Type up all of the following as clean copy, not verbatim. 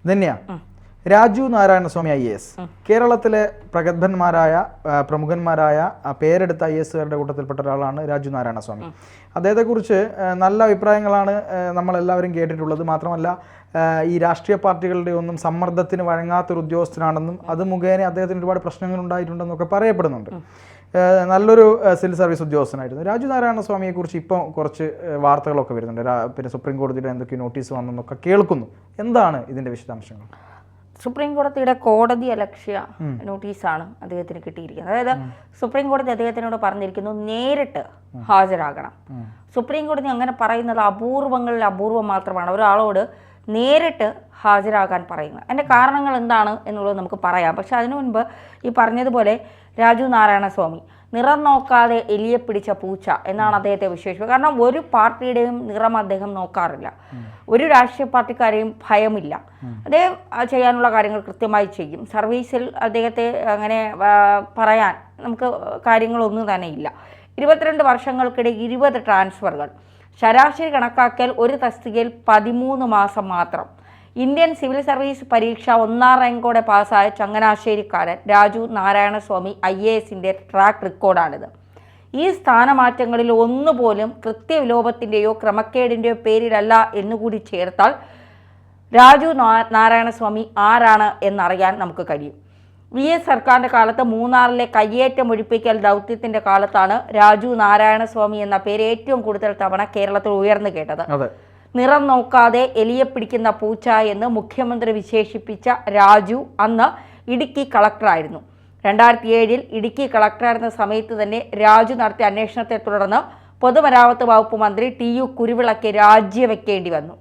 Dhanya, Raju Narayanaswamy IAS കേരളത്തിലെ പ്രഗത്ഭന്മാരായ പ്രമുഖന്മാരായ പേരെടുത്ത IASകാരുടെ കൂട്ടത്തിൽപ്പെട്ട ഒരാളാണ് രാജു നാരായണസ്വാമി. അദ്ദേഹത്തെക്കുറിച്ച് നല്ല അഭിപ്രായങ്ങളാണ് നമ്മളെല്ലാവരും കേട്ടിട്ടുള്ളത്. മാത്രമല്ല ഈ രാഷ്ട്രീയ പാർട്ടികളുടെ ഒന്നും സമ്മർദ്ദത്തിന് വഴങ്ങാത്തൊരു ഉദ്യോഗസ്ഥനാണെന്നും അത് മുഖേന അദ്ദേഹത്തിന് ഒരുപാട് പ്രശ്നങ്ങൾ ഉണ്ടായിട്ടുണ്ടെന്നൊക്കെ പറയപ്പെടുന്നുണ്ട്. നല്ലൊരു സിവിൽ സർവീസ് ഉദ്യോഗസ്ഥനായിരുന്നു. രാജു നാരായണസ്വാമിയെക്കുറിച്ച് ഇപ്പോൾ കുറച്ച് വാർത്തകളൊക്കെ വരുന്നുണ്ട്. പിന്നെ സുപ്രീം കോടതിയുടെ എന്തൊക്കെ നോട്ടീസ് വന്നെന്നൊക്കെ കേൾക്കുന്നു. എന്താണ് ഇതിൻ്റെ വിശദാംശങ്ങൾ? സുപ്രീം കോടതിയുടെ കോടതി അലക്ഷ്യ നോട്ടീസാണ് അദ്ദേഹത്തിന് കിട്ടിയിരിക്കുന്നത്. അതായത് സുപ്രീം കോടതി അദ്ദേഹത്തിനോട് പറഞ്ഞിരിക്കുന്നു നേരിട്ട് ഹാജരാകണം. സുപ്രീം കോടതി അങ്ങനെ പറയുന്നത് അപൂർവങ്ങളിൽ അപൂർവം മാത്രമാണ് ഒരാളോട് നേരിട്ട് ഹാജരാകാൻ പറയുന്നത്. അതിൻ്റെ കാരണങ്ങൾ എന്താണ് എന്നുള്ളത് നമുക്ക് പറയാം. പക്ഷെ അതിനു മുൻപ് ഈ പറഞ്ഞതുപോലെ രാജു നാരായണസ്വാമി നിറം നോക്കാതെ എലിയെ പിടിച്ച പൂച്ച എന്നാണ് അദ്ദേഹത്തെ വിശേഷിപ്പിക്കുക. കാരണം ഒരു പാർട്ടിയുടെയും നിറം അദ്ദേഹം നോക്കാറില്ല, ഒരു രാഷ്ട്രീയ പാർട്ടിക്കാരെയും ഭയമില്ല. അദ്ദേഹം ചെയ്യാനുള്ള കാര്യങ്ങൾ കൃത്യമായി ചെയ്യും. സർവീസിൽ അദ്ദേഹത്തെ അങ്ങനെ പറയാൻ നമുക്ക് കാര്യങ്ങളൊന്നും തന്നെ ഇല്ല. 22 വർഷങ്ങൾക്കിടെ 20 ട്രാൻസ്ഫറുകൾ, ശരാശരി കണക്കാക്കിയാൽ ഒരു തസ്തികയിൽ 13 മാസം മാത്രം. ഇന്ത്യൻ സിവിൽ സർവീസ് പരീക്ഷ 1ാം റാങ്കോടെ പാസ്സായ ചങ്ങനാശ്ശേരിക്കാരൻ രാജു നാരായണസ്വാമി IASന്റെ ട്രാക്ക് റെക്കോർഡാണിത്. ഈ സ്ഥാനമാറ്റങ്ങളിൽ ഒന്നുപോലും കൃത്യവിലോപത്തിൻ്റെയോ ക്രമക്കേടിൻ്റെയോ പേരിലല്ല എന്നുകൂടി ചേർത്താൽ രാജു നാരായണസ്വാമി ആരാണ് എന്നറിയാൻ നമുക്ക് കഴിയും. VS സർക്കാരിൻ്റെ കാലത്ത് മൂന്നാറിലെ കയ്യേറ്റം ഒഴിപ്പിക്കൽ ദൗത്യത്തിൻ്റെ കാലത്താണ് രാജു നാരായണസ്വാമി എന്ന പേര് ഏറ്റവും കൂടുതൽ തവണ കേരളത്തിൽ ഉയർന്നു കേട്ടത്. നിറം നോക്കാതെ എലിയെ പിടിക്കുന്ന പൂച്ച എന്ന് മുഖ്യമന്ത്രി വിശേഷിപ്പിച്ച രാജു അന്ന് ഇടുക്കി കളക്ടറായിരുന്നു. 2007 ഇടുക്കി കളക്ടറായിരുന്ന സമയത്ത് തന്നെ രാജു നടത്തിയ അന്വേഷണത്തെ തുടർന്ന് പൊതുമരാമത്ത് വകുപ്പ് മന്ത്രി TU കുരുവിളയ്ക്ക് രാജിവെക്കേണ്ടി വന്നു.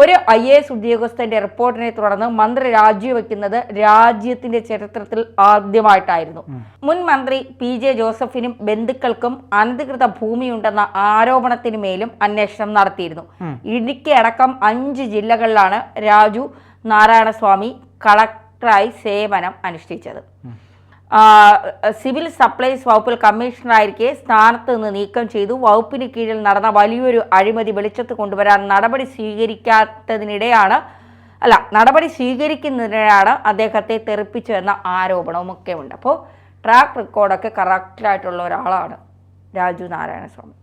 ഒരു IAS ഉദ്യോഗസ്ഥന്റെ റിപ്പോർട്ടിനെ തുടർന്ന് മന്ത്രി രാജിവെക്കുന്നത് രാജ്യത്തിന്റെ ചരിത്രത്തിൽ ആദ്യമായിട്ടായിരുന്നു. മുൻ മന്ത്രി PJ ജോസഫിനും ബന്ധുക്കൾക്കും അനധികൃത ഭൂമിയുണ്ടെന്ന ആരോപണത്തിന് മേലും അന്വേഷണം നടത്തിയിരുന്നു. ഇടുക്കി അടക്കം 5 ജില്ലകളിലാണ് രാജു നാരായണസ്വാമി കളക്ടറായി സേവനം അനുഷ്ഠിച്ചത്. സിവിൽ സപ്ലൈസ് വകുപ്പിൽ കമ്മീഷണറായിരിക്കെ സ്ഥാനത്ത് നിന്ന് നീക്കം ചെയ്തു. വകുപ്പിന് കീഴിൽ നടന്ന വലിയൊരു അഴിമതി വെളിച്ചത്ത് കൊണ്ടുവരാൻ നടപടി സ്വീകരിക്കുന്നതിനാണ് അദ്ദേഹത്തെ തെറിപ്പിച്ചതെന്ന ആരോപണവുമൊക്കെ ഉണ്ട്. അപ്പോൾ ട്രാക്ക് റെക്കോർഡൊക്കെ കറക്റ്റായിട്ടുള്ള ഒരാളാണ് രാജു നാരായണസ്വാമി.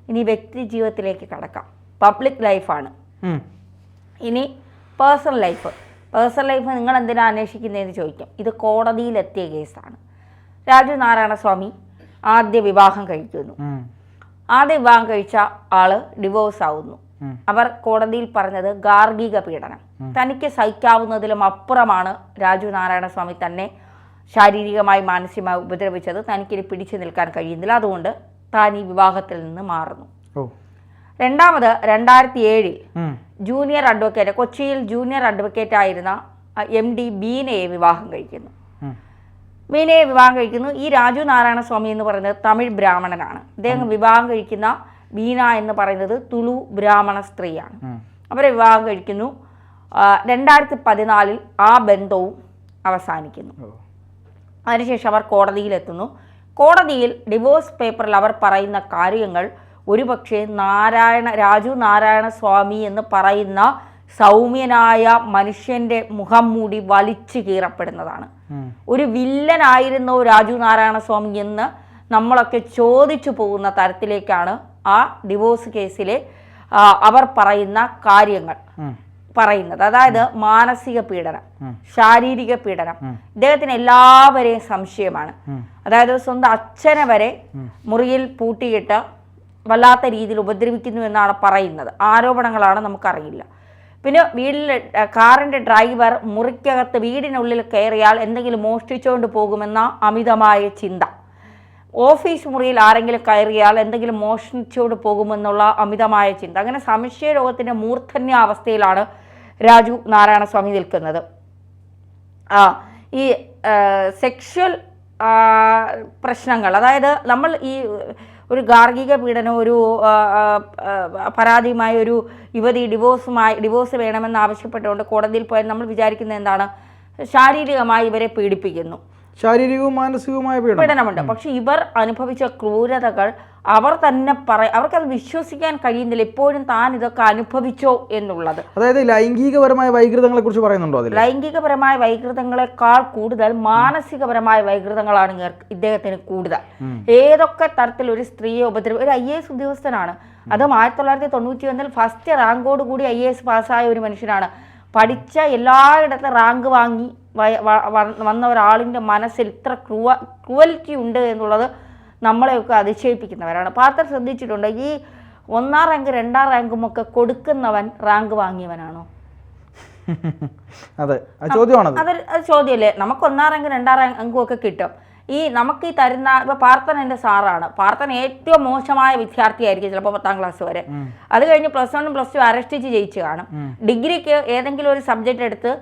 ഇനി വ്യക്തി ജീവിതത്തിലേക്ക് കടക്കാം. പബ്ലിക് ലൈഫാണ്. ഇനി പേഴ്സണൽ ലൈഫ് നിങ്ങൾ എന്തിനാണ് അന്വേഷിക്കുന്നതെന്ന് ചോദിക്കും. ഇത് കോടതിയിലെത്തിയ കേസാണ്. രാജു നാരായണസ്വാമി ആദ്യ വിവാഹം കഴിക്കുന്നു. ആദ്യ വിവാഹം കഴിച്ച ആള് ഡിവോഴ്സ് ആവുന്നു. അവർ കോടതിയിൽ പറഞ്ഞത് ഗാർഹിക പീഡനം, തനിക്ക് സഹിക്കാവുന്നതിലും അപ്പുറമാണ് രാജു നാരായണസ്വാമി തന്നെ ശാരീരികമായി മാനസികമായി ഉപദ്രവിച്ചത്, തനിക്കിനി പിടിച്ചു നിൽക്കാൻ കഴിയുന്നില്ല, അതുകൊണ്ട് താൻ ഈ വിവാഹത്തിൽ നിന്ന് മാറുന്നു. രണ്ടാമത് 2007 ജൂനിയർ അഡ്വക്കേറ്റ്, കൊച്ചിയിൽ ജൂനിയർ അഡ്വക്കേറ്റ് ആയിരുന്ന MD ബീനയെ വിവാഹം കഴിക്കുന്നു. ഈ രാജു നാരായണസ്വാമി എന്ന് പറയുന്നത് തമിഴ് ബ്രാഹ്മണനാണ്. അദ്ദേഹം വിവാഹം കഴിക്കുന്ന ബീന എന്ന് പറയുന്നത് തുളു ബ്രാഹ്മണ സ്ത്രീയാണ്. അവരെ വിവാഹം കഴിക്കുന്നു. 2014 ആ ബന്ധവും അവസാനിക്കുന്നു. അതിനുശേഷം അവർ കോടതിയിലെത്തുന്നു. കോടതിയിൽ ഡിവോഴ്സ് പേപ്പറിൽ അവർ പറയുന്ന കാര്യങ്ങൾ ഒരുപക്ഷെ രാജു നാരായണസ്വാമി എന്ന് പറയുന്ന സൗമ്യനായ മനുഷ്യന്റെ മുഖം മൂടി വലിച്ചു കീറപ്പെടുന്നതാണ്. ഒരു വില്ലനായിരുന്നോ രാജു നാരായണസ്വാമി എന്ന് നമ്മളൊക്കെ ചോദിച്ചു പോകുന്ന തരത്തിലേക്കാണ് ആ ഡിവോഴ്സ് കേസിലെ അവർ പറയുന്ന കാര്യങ്ങൾ പറയുന്നത്. അതായത് മാനസിക പീഡനം, ശാരീരിക പീഡനം, ഇദ്ദേഹത്തിന് എല്ലാവരെയും സംശയമാണ്. അതായത് സ്വന്തം അച്ഛനെ വരെ മുറിയിൽ പൂട്ടിയിട്ട് വല്ലാത്ത രീതിയിൽ ഉപദ്രവിക്കുന്നു എന്നാണ് പറയുന്നത്. ആരോപണങ്ങളാണ്, നമുക്കറിയില്ല. പിന്നെ കാറിൻ്റെ ഡ്രൈവർ മുറിക്കകത്ത് വീടിനുള്ളിൽ കയറിയാൽ എന്തെങ്കിലും മോഷ്ടിച്ചുകൊണ്ട് പോകുമെന്ന അമിതമായ ചിന്ത, ഓഫീസ് മുറിയിൽ ആരെങ്കിലും കയറിയാൽ എന്തെങ്കിലും മോഷ്ടിച്ചുകൊണ്ട് പോകുമെന്നുള്ള അമിതമായ ചിന്ത, അങ്ങനെ സംശയരോഗത്തിൻ്റെ മൂർധന്യാവസ്ഥയിലാണ് രാജു നാരായണസ്വാമി നിൽക്കുന്നത്. ഈ സെക്ഷൽ പ്രശ്നങ്ങൾ, അതായത് നമ്മൾ ഈ ഒരു ഗാർഹിക പീഡനം, ഒരു പരാതിയുമായ ഒരു യുവതി ഡിവോഴ്സ് വേണമെന്ന് ആവശ്യപ്പെട്ടുകൊണ്ട് കോടതിയിൽ പോയാൽ നമ്മൾ വിചാരിക്കുന്നത് എന്താണ്? ശാരീരികമായി ഇവരെ പീഡിപ്പിക്കുന്നു, ശാരീരികവും മാനസികവുമായ പീഡനമുണ്ട്. പക്ഷെ ഇവർ അനുഭവിച്ച ക്രൂരതകൾ അവർ തന്നെ അവർക്കത് വിശ്വസിക്കാൻ കഴിയുന്നില്ല ഇപ്പോഴും താൻ ഇതൊക്കെ അനുഭവിച്ചോ എന്നുള്ളത്. അതായത് ലൈംഗികപരമായ വൈകൃതങ്ങളെ കുറിച്ച് പറയുന്നുണ്ടോ അതിൽ? ലൈംഗികപരമായ വൈകൃതങ്ങളെക്കാൾ കൂടുതൽ മാനസികപരമായ വൈകൃതങ്ങളാണ് ഇദ്ദേഹത്തിന് കൂടുതൽ. ഏതൊക്കെ തരത്തിൽ ഒരു സ്ത്രീയെ ഒരു IAS ഉദ്യോഗസ്ഥനാണ്, അതും 1991 ഫസ്റ്റ് റാങ്കോട് കൂടി IAS പാസ്സായ ഒരു മനുഷ്യനാണ്. പഠിച്ച എല്ലായിടത്തും റാങ്ക് വാങ്ങി വന്ന ഒരാളിൻ്റെ മനസ്സിൽ ഇത്ര ക്രൂവലിറ്റി ഉണ്ട് എന്നുള്ളത് നമ്മളെയൊക്കെ അതിശയിപ്പിക്കുന്നവരാണ്. പാർത്തർ ശ്രദ്ധിച്ചിട്ടുണ്ട്, ഈ 1ാം റാങ്ക് 2ാം റാങ്കുമൊക്കെ കൊടുക്കുന്നവൻ റാങ്ക് വാങ്ങിയവനാണോ? അതെ, ചോദ്യമാണ്. അത് ചോദ്യമല്ലേ. നമുക്ക് 1ാം റാങ്ക് 2ാം റാങ്കും ഒക്കെ കിട്ടും. നമുക്ക് ഈ തരുന്ന ഇപ്പൊ പാർത്തൻ എൻ്റെ സാറാണ്. പാർത്തൻ ഏറ്റവും മോശമായ വിദ്യാർത്ഥിയായിരിക്കും ചിലപ്പോൾ 10ാം ക്ലാസ് വരെ. അത് കഴിഞ്ഞ് +1 +2 അരസ്റ്റിച്ച് ജയിച്ചു കാണും. ഡിഗ്രിക്ക് ഏതെങ്കിലും ഒരു സബ്ജക്റ്റ് എടുത്ത്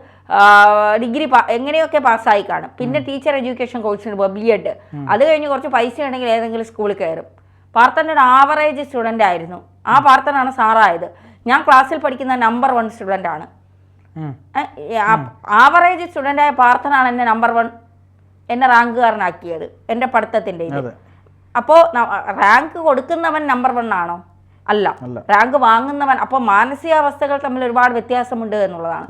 ഡിഗ്രി എങ്ങനെയൊക്കെ പാസ്സായി കാണും. പിന്നെ ടീച്ചർ എഡ്യൂക്കേഷൻ കോഴ്സിന് B.Ed. അത് കഴിഞ്ഞ് കുറച്ച് പൈസ ഉണ്ടെങ്കിൽ ഏതെങ്കിലും സ്കൂളിൽ കയറും. പാർത്തൻ്റെ ഒരു ആവറേജ് സ്റ്റുഡൻ്റ് ആയിരുന്നു. ആ പാർത്തനാണ് സാറായത്. ഞാൻ ക്ലാസ്സിൽ പഠിക്കുന്ന നമ്പർ 1 സ്റ്റുഡൻ്റ് ആണ്. ആവറേജ് സ്റ്റുഡൻ്റായ പാർത്തനാണ് എന്നെ നമ്പർ 1 എന്നെ റാങ്കുകാരനാക്കിയത് എൻ്റെ പഠിത്തത്തിൻ്റെ ഇത്. അപ്പോൾ റാങ്ക് കൊടുക്കുന്നവൻ നമ്പർ 1 ആണോ? അല്ല, റാങ്ക് വാങ്ങുന്നവൻ. അപ്പോൾ മാനസികാവസ്ഥകൾ തമ്മിൽ ഒരുപാട് വ്യത്യാസമുണ്ട് എന്നുള്ളതാണ്.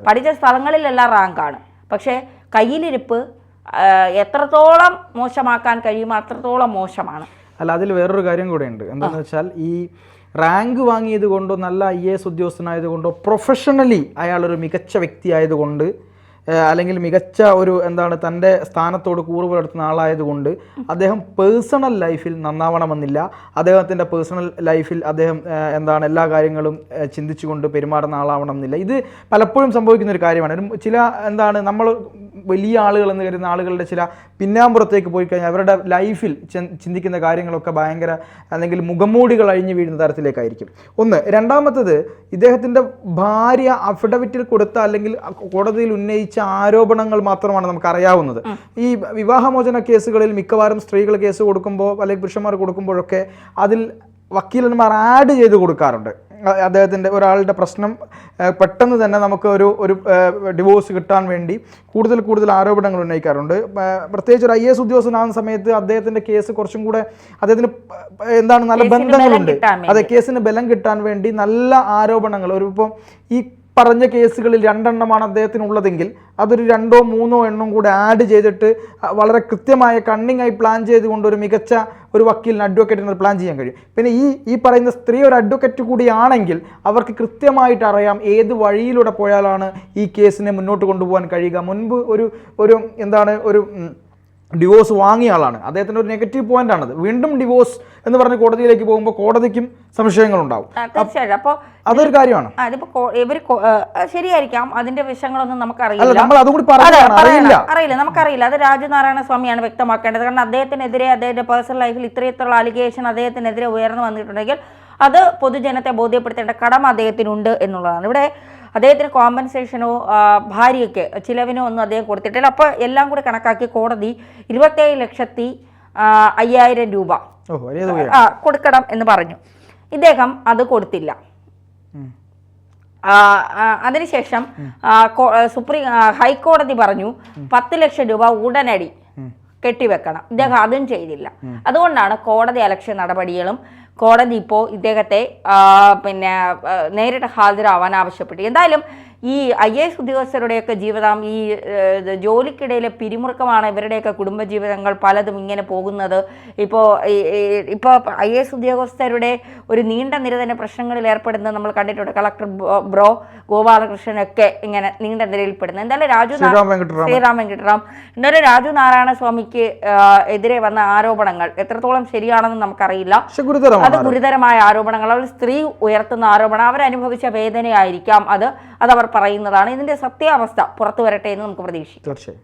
പഠിച്ച സ്ഥലങ്ങളിലെല്ലാം റാങ്കാണ്, പക്ഷേ കയ്യിലിരിപ്പ് എത്രത്തോളം മോശമാക്കാൻ കഴിയുമോ അത്രത്തോളം മോശമാണ്. അല്ല, അതിൽ വേറൊരു കാര്യം കൂടെ ഉണ്ട്. എന്താണെന്ന് വെച്ചാൽ ഈ റാങ്ക് വാങ്ങിയത് കൊണ്ടോ നല്ല IAS ഉദ്യോഗസ്ഥനായതുകൊണ്ടോ പ്രൊഫഷണലി അയാളൊരു മികച്ച വ്യക്തി ആയതുകൊണ്ട് അല്ലെങ്കിൽ മികച്ച ഒരു തൻ്റെ സ്ഥാനത്തോട് കൂറ് പുലർത്തുന്ന ആളായതുകൊണ്ട് അദ്ദേഹം പേഴ്സണൽ ലൈഫിൽ നന്നാവണമെന്നില്ല. അദ്ദേഹത്തിൻ്റെ പേഴ്സണൽ ലൈഫിൽ അദ്ദേഹം എല്ലാ കാര്യങ്ങളും ചിന്തിച്ചുകൊണ്ട് പെരുമാറുന്ന ആളാവണമെന്നില്ല. ഇത് പലപ്പോഴും സംഭവിക്കുന്ന ഒരു കാര്യമാണ്. ചില നമ്മൾ വലിയ ആളുകൾ എന്ന് കരുതുന്ന ആളുകളുടെ ചില പിന്നാമ്പുറത്തേക്ക് പോയി കഴിഞ്ഞാൽ അവരുടെ ലൈഫിൽ ചിന്തിക്കുന്ന കാര്യങ്ങളൊക്കെ ഭയങ്കര അല്ലെങ്കിൽ മുഖംമൂടികൾ അഴിഞ്ഞു വീഴുന്ന തരത്തിലേക്കായിരിക്കും. ഒന്ന്. രണ്ടാമത്തത്, ഇദ്ദേഹത്തിൻ്റെ ഭാര്യ അഫിഡവിറ്റിൽ കൊടുത്ത അല്ലെങ്കിൽ കോടതിയിൽ ഉന്നയിച്ച ആരോപണങ്ങൾ മാത്രമാണ് നമുക്കറിയാവുന്നത്. ഈ വിവാഹമോചന കേസുകളിൽ മിക്കവാറും സ്ത്രീകൾ കേസ് കൊടുക്കുമ്പോൾ അല്ലെങ്കിൽ പുരുഷന്മാർ കൊടുക്കുമ്പോഴൊക്കെ അതിൽ വക്കീലന്മാർ ആഡ് ചെയ്ത് കൊടുക്കാറുണ്ട്. അദ്ദേഹത്തിൻ്റെ ഒരാളുടെ പ്രശ്നം പെട്ടെന്ന് തന്നെ നമുക്ക് ഒരു ഡിവോഴ്സ് കിട്ടാൻ വേണ്ടി കൂടുതൽ ആരോപണങ്ങൾ ഉന്നയിക്കാറുണ്ട്. പ്രത്യേകിച്ച് ഒരു IAS ഉദ്യോഗസ്ഥനാകുന്ന സമയത്ത് അദ്ദേഹത്തിൻ്റെ കേസ് കുറച്ചും കൂടെ അദ്ദേഹത്തിന് നല്ല ബന്ധങ്ങളുണ്ട്. അതെ, കേസിന് ബലം കിട്ടാൻ വേണ്ടി നല്ല ആരോപണങ്ങൾ ഇപ്പം ഈ പറഞ്ഞ കേസുകളിൽ 2 എണ്ണമാണ് അദ്ദേഹത്തിനുള്ളതെങ്കിൽ അതൊരു 2ഓ 3ഓ എണ്ണം കൂടെ ആഡ് ചെയ്തിട്ട് വളരെ കൃത്യമായ കണ്ണിങ്ങായി പ്ലാൻ ചെയ്തുകൊണ്ട് ഒരു മികച്ച ഒരു വക്കീലിന് അഡ്വക്കേറ്റിന് പ്ലാൻ ചെയ്യാൻ കഴിയും. പിന്നെ ഈ പറയുന്ന സ്ത്രീ ഒരു അഡ്വക്കേറ്റ് കൂടിയാണെങ്കിൽ അവർക്ക് കൃത്യമായിട്ട് അറിയാം ഏത് വഴിയിലൂടെ പോയാലാണ് ഈ കേസിനെ മുന്നോട്ട് കൊണ്ടുപോകാൻ കഴിയുക. മുൻപ് ഒരു ഡിവോഴ്സ് വാങ്ങിയ ആളാണ്. അദ്ദേഹത്തിൻ്റെ ഒരു നെഗറ്റീവ് പോയിന്റ് ആണത്. വീണ്ടും ഡിവോഴ്സ് എന്ന് പറഞ്ഞ് കോടതിയിലേക്ക് പോകുമ്പോൾ കോടതിക്കും സംശയങ്ങളുണ്ടാവും. തീർച്ചയായിട്ടും. അപ്പോൾ അതൊരു കാര്യമാണ്. ശരിയായിരിക്കാം, അതിന്റെ വിഷയങ്ങളൊന്നും നമുക്കറിയില്ല. നമുക്കറിയില്ല. അത് രാജനാരായണ സ്വാമിയാണ് വ്യക്തമാക്കേണ്ടത്. കാരണം അദ്ദേഹത്തിനെതിരെ അദ്ദേഹത്തിന്റെ പേഴ്സണൽ ലൈഫിൽ ഇത്രയത്ര അലിഗേഷൻ അദ്ദേഹത്തിനെതിരെ ഉയർന്നു വന്നിട്ടുണ്ടെങ്കിൽ അത് പൊതുജനത്തെ ബോധ്യപ്പെടുത്തേണ്ട കടമ അദ്ദേഹത്തിനുണ്ട് എന്നുള്ളതാണ്. ഇവിടെ അദ്ദേഹത്തിന് കോമ്പൻസേഷനോ ഭാര്യയ്ക്ക് ചിലവിനോ ഒന്നും അദ്ദേഹം കൊടുത്തിട്ടില്ല. അപ്പോൾ എല്ലാം കൂടി കണക്കാക്കി കോടതി 27,05,000 രൂപ കൊടുക്കണം എന്ന് പറഞ്ഞു. ഇദ്ദേഹം അത് കൊടുത്തില്ല. അതിനുശേഷം ഹൈക്കോടതി പറഞ്ഞു 10 ലക്ഷം രൂപ ഉടനടി കെട്ടിവെക്കണം. ഇദ്ദേഹം അതും ചെയ്തില്ല. അതുകൊണ്ടാണ് കോടതി അലക്ഷ്യ നടപടികളും കോടതി ഇപ്പോൾ ഇദ്ദേഹത്തെ നേരിട്ട് ഹാജരാവാൻ ആവശ്യപ്പെട്ടു. എന്തായാലും ഈ IAS ഉദ്യോഗസ്ഥരുടെയൊക്കെ ജീവിതം, ഈ ജോലിക്കിടയിലെ പിരിമുറുക്കമാണ് ഇവരുടെയൊക്കെ കുടുംബജീവിതങ്ങൾ പലതും ഇങ്ങനെ പോകുന്നത്. ഇപ്പോൾ IAS ഉദ്യോഗസ്ഥരുടെ ഒരു നീണ്ട നിര തന്നെ പ്രശ്നങ്ങളിൽ ഏർപ്പെടുന്നത് നമ്മൾ കണ്ടിട്ടുണ്ട്. കളക്ടർ ഗോപാലകൃഷ്ണനൊക്കെ ഇങ്ങനെ നീണ്ട നിരയിൽപ്പെടുന്നത്. എന്തായാലും ശ്രീറാം വെങ്കിട്ടറാം എന്തായാലും രാജു നാരായണ സ്വാമിക്ക് എതിരെ വന്ന ആരോപണങ്ങൾ എത്രത്തോളം ശരിയാണെന്ന് നമുക്കറിയില്ല. അത് ഗുരുതരമായ ആരോപണങ്ങൾ. അവർ സ്ത്രീ ഉയർത്തുന്ന ആരോപണം, അവരനുഭവിച്ച വേദനയായിരിക്കാം അതവർ പറയുന്നതാണ്. ഇതിന്റെ സത്യാവസ്ഥ പുറത്തു വരട്ടെ എന്ന് നമുക്ക് പ്രതീക്ഷിക്കാം. തീർച്ചയായും.